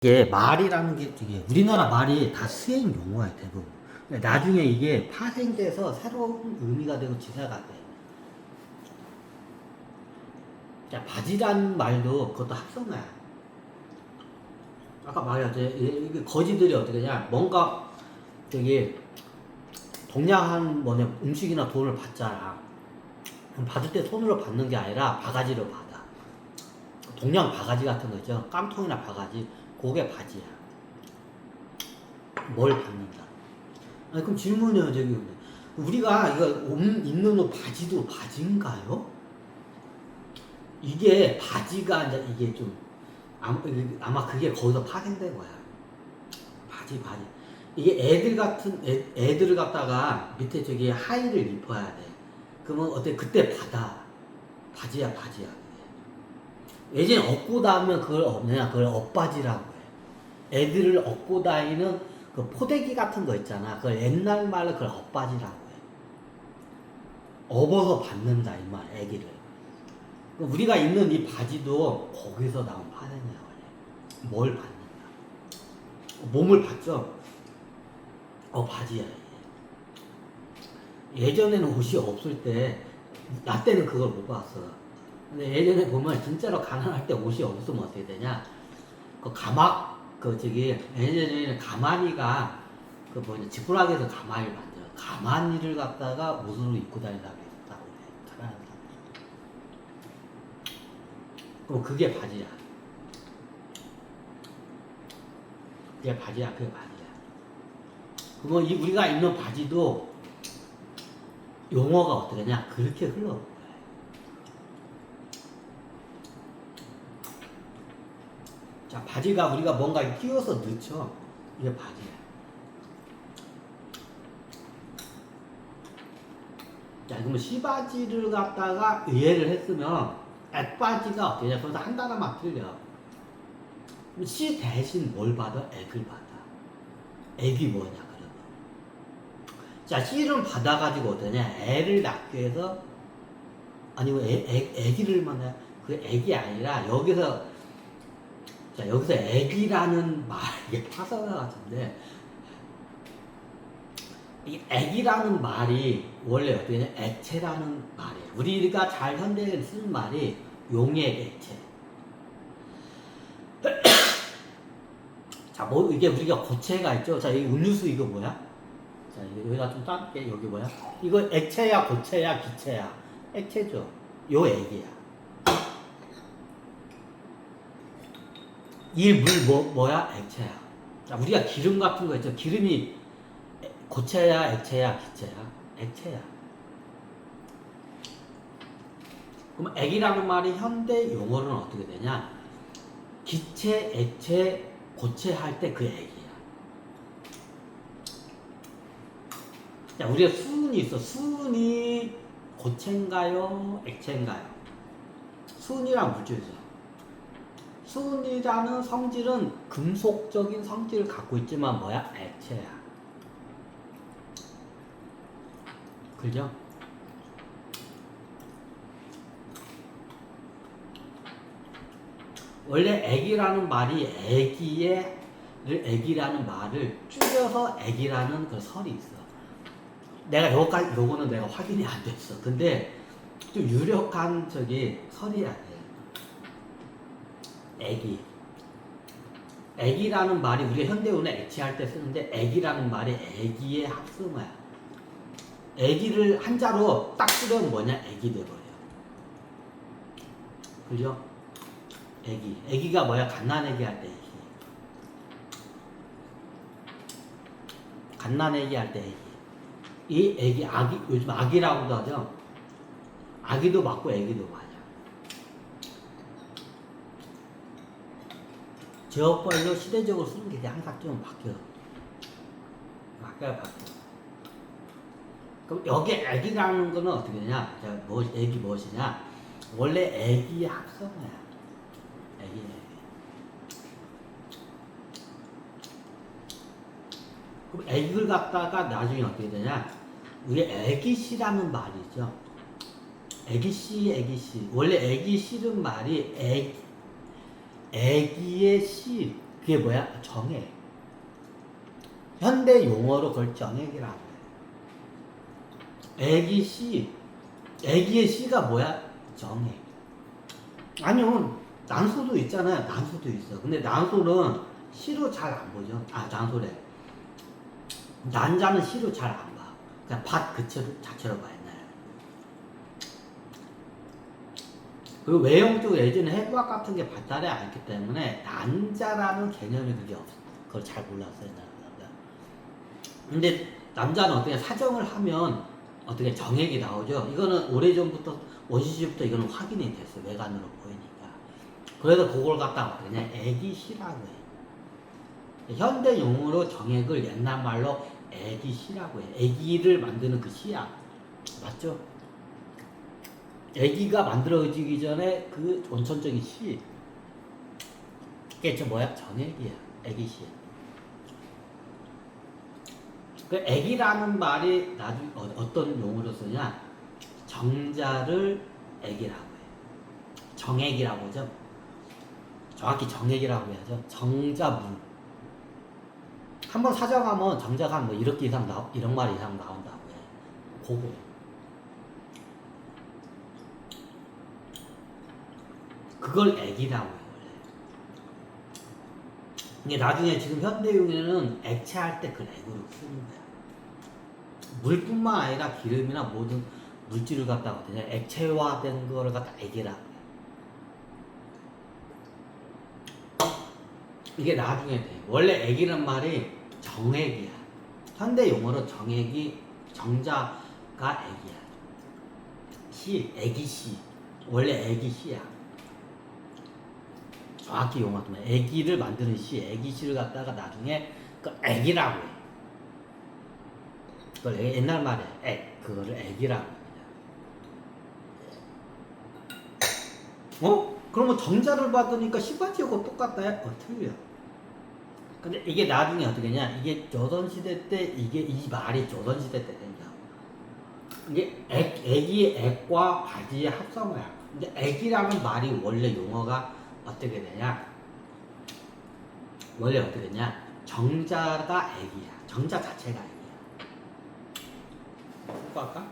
이게 말이라는 게 되게 우리나라 말이 다 수행 용어야 대부분. 근데 나중에 이게 파생돼서 새로운 의미가 되고 지사가 돼. 자, 바지라는 말도 그것도 합성어야. 아까 말했죠. 이게 거지들이 어떻게 하냐. 뭔가 되게 동양한 뭐냐 음식이나 돈을 받잖아. 그럼 받을 때 손으로 받는 게 아니라 바가지로 받아. 동양 바가지 같은 거 있죠. 깡통이나 바가지. 그게 바지야. 뭘 받는다. 아니, 그럼 질문이에요, 저기. 우리가 이거 입는 옷 바지도 바지인가요? 이게 바지가 이제 이게 좀 아마 그게 거기서 파생된 거야. 바지. 이게 애들을 갖다가 밑에 저기 하의를 입어야 돼. 그러면 어때? 그때 바지야. 예전에 업고 다니면 그걸 그걸 업바지라고 해. 애들을 업고 다니는 그 포대기 같은 거 있잖아. 그걸 옛날 말로 그걸 업바지라고 해. 업어서 받는다 이 말, 애기를. 우리가 입는 이 바지도 거기서 나온 파생이야 원래. 뭘 받는다. 몸을 받죠. 바지야. 예전에는 옷이 없을 때, 나 때는 그걸 못 봤어. 근데 예전에 보면 진짜로 가난할 때 옷이 없으면 어떻게 되냐? 예전에는 가마니가 지푸라기에서 가마니를 만들어. 가마니를 갖다가 옷으로 입고 다닌다고 했다고 해. 가난한 사람. 그럼 그게 바지야. 그게 바지야. 그거 우리가 입는 바지도 용어가 어떻게 되냐? 그렇게 흘러. 자, 바지가 우리가 뭔가 끼워서 넣죠. 이게 바지야. 자, 그러면 시바지를 갖다가 이해를 했으면 액바지가 어떻게 되냐? 그래서 한 단어만 틀려. 그럼 시 대신 뭘 받아? 액을 받아. 액이 뭐냐, 그러면. 자, 시를 받아가지고 어떠냐? 애를 낳기 위해서, 아니면 애기를 만나, 그 애기 아니라, 여기서 애기라는 말, 이게 파서가 같은데, 이 액이라는 말이 원래 어떻게 되냐? 액체라는 말이에요. 우리가 잘 현대에 쓰는 말이 용액, 액체. 자, 이게 우리가 고체가 있죠? 자, 이 음료수 이거 뭐야? 자, 여기가 좀 짧게, 여기 뭐야? 이거 액체야, 고체야, 기체야? 액체죠. 요 액이야. 이 물 뭐야? 액체야. 자, 우리가 기름 같은 거 있죠? 기름이 고체야, 액체야, 기체야? 액체야. 그럼 액이라는 말이 현대 용어로는 어떻게 되냐? 기체, 액체, 고체 할 때 그 액이야. 자, 우리가 수은이 있어. 수은이 고체인가요? 액체인가요? 수은이란 물질이죠. 수은이라는 성질은 금속적인 성질을 갖고 있지만 뭐야? 액체야. 그죠? 원래 액이라는 말이 액이라는 말을 줄여서 액이라는 그 설이 있어. 내가 요거는 내가 확인이 안 됐어. 근데 좀 유력한 설이야. 액이라는 말이 우리가 현대어는 액체할 때 쓰는데 액이라는 말이 액이의 합성어야. 액이를 한자로 딱 쓰면 뭐냐? 액이 돼버려. 그죠? 애기가 뭐야? 갓난애기 할 때 애기. 갓난애기 할 때 애기. 이 애기, 요즘 아기라고도 하죠? 아기도 맞고 애기도 맞아. 지역별로 시대적으로 쓰는 게 이제 항상 좀 바뀌어. 바뀌어. 그럼 여기 애기라는 거는 어떻게 되냐? 애기 무엇이냐? 원래 애기의 합성어야. 애기. 그럼 애기를 갖다가 나중에 어떻게 되냐? 우리 애기씨라는 말이 있죠. 애기씨. 원래 애기씨는 말이 애기의 씨. 그게 뭐야? 정액. 현대 용어로 그걸 정액이라고 해. 애기 씨. 애기의 씨가 뭐야? 정액. 아니요. 난소도 있잖아요. 난소도 있어. 근데 난소는 씨로 잘 안 보죠. 아, 난소래. 난자는 씨로 잘 안 봐. 그냥 밭 그 자체로 봐야 돼. 그리고 외형적으로 예전에 해부학 같은 게 발달이 안 했기 때문에 난자라는 개념이 그게 없어. 그걸 잘 몰랐어요. 남자. 근데 남자는 어떻게 사정을 하면 어떻게 정액이 나오죠. 이거는 오래전부터 원시시부터 이거는 확인이 됐어요. 외관으로 보이니까. 그래서 그걸 갖다가 그냥 애기씨라고 해요. 현대 용어로 정액을 옛날 말로 애기씨라고 해요. 애기를 만드는 그 씨야. 맞죠? 애기가 만들어지기 전에 그 원천적인 씨. 그게 저 뭐야? 정액이야. 애기씨. 그 애기라는 말이 나중에 어떤 용어로 쓰냐? 정자를 애기라고 해요. 정액이라고 하죠. 정확히 정액이라고 해야죠. 정자물. 한번 사정하면 정자가 뭐 이렇게 이상 이런 말 이상 나온다고 해. 그거. 그걸 액이라고 해요, 원래. 이게 나중에 지금 현대용에는 액체할 때 그 액으로 쓰는 거야. 물뿐만 아니라 기름이나 모든 물질을 갖다가 그냥 액체화된 거를 갖다 액이라고 해. 이게 나중에 돼. 원래 액이란 말이 정액이야. 현대 용어로 정액이 정자가 액이야. 씨, 액이씨. 원래 액이씨야. 정확히 용어하면 애기를 만드는 씨, 애기씨를 갖다가 나중에 그 애기라고 해. 그걸 옛날 말에 그거를 애기라고 해. 그러면 정자를 받으니까 씨바지하고 똑같다 해? 틀려. 근데 이게 나중에 어떻게 냐 이게 조선시대 때 이 말이 조선시대 때 된다. 이게 애기의 액과 바지의 합성어야. 근데 애기라는 말이 원래 용어가 어떻게 되냐? 원래 어떻게 되냐? 정자가 액이야. 정자 자체가 액이야. 할까?